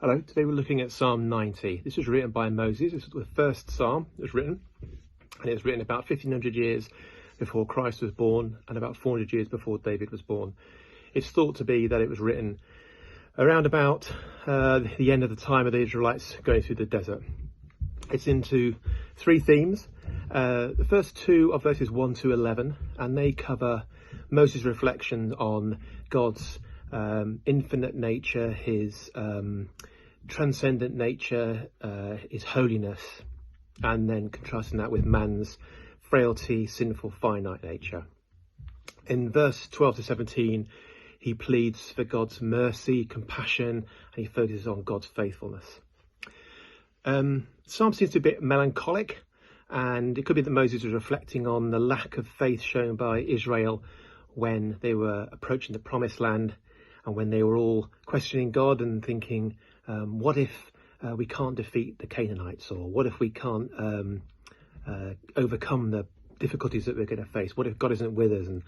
Hello, today we're looking at Psalm 90. This was written by Moses. This was the first psalm that was written, and it was written about 1500 years before Christ was born and about 400 years before David was born. It's thought to be that it was written around about the end of the time of the Israelites going through the desert. It's into three themes. The first two are verses 1 to 11, and they cover Moses' reflections on God's infinite nature, his transcendent nature, his holiness, and then contrasting that with man's frailty, sinful, finite nature. In verse 12 to 17, he pleads for God's mercy, compassion, and he focuses on God's faithfulness. Psalm seems to be a bit melancholic, and it could be that Moses was reflecting on the lack of faith shown by Israel when they were approaching the promised land, and when they were all questioning God and thinking, what if we can't defeat the Canaanites, or what if we can't overcome the difficulties that we're going to face? What if God isn't with us? And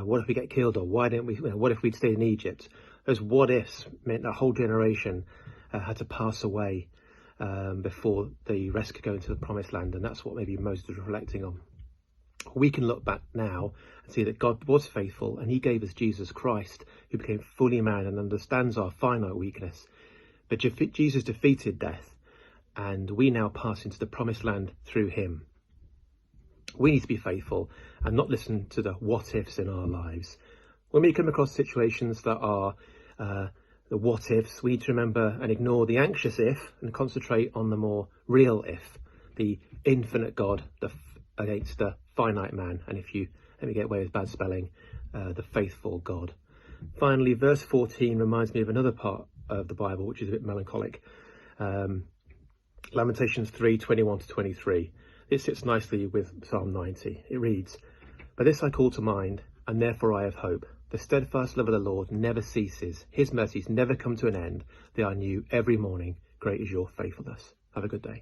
what if we get killed? Or why don't we? What if we'd stayed in Egypt? Those what ifs meant a whole generation had to pass away before the rest could go into the promised land, and that's what maybe Moses was reflecting on. We can look back now and see that God was faithful, and he gave us Jesus Christ, who became fully man and understands our finite weakness. But Jesus defeated death, and we now pass into the promised land through him. We need to be faithful and not listen to the what ifs in our lives. When we come across situations that are the what ifs, we need to remember and ignore the anxious if and concentrate on the more real if, the infinite God against the finite man, and if you let me get away with bad spelling, the faithful God. Finally, verse 14 reminds me of another part of the Bible which is a bit melancholic. Lamentations 3:21 to 23. It sits nicely with Psalm 90. It reads, "But this I call to mind, and therefore I have hope. The steadfast love of the Lord never ceases. His mercies never come to an end. They are new every morning. Great is your faithfulness." Have a good day.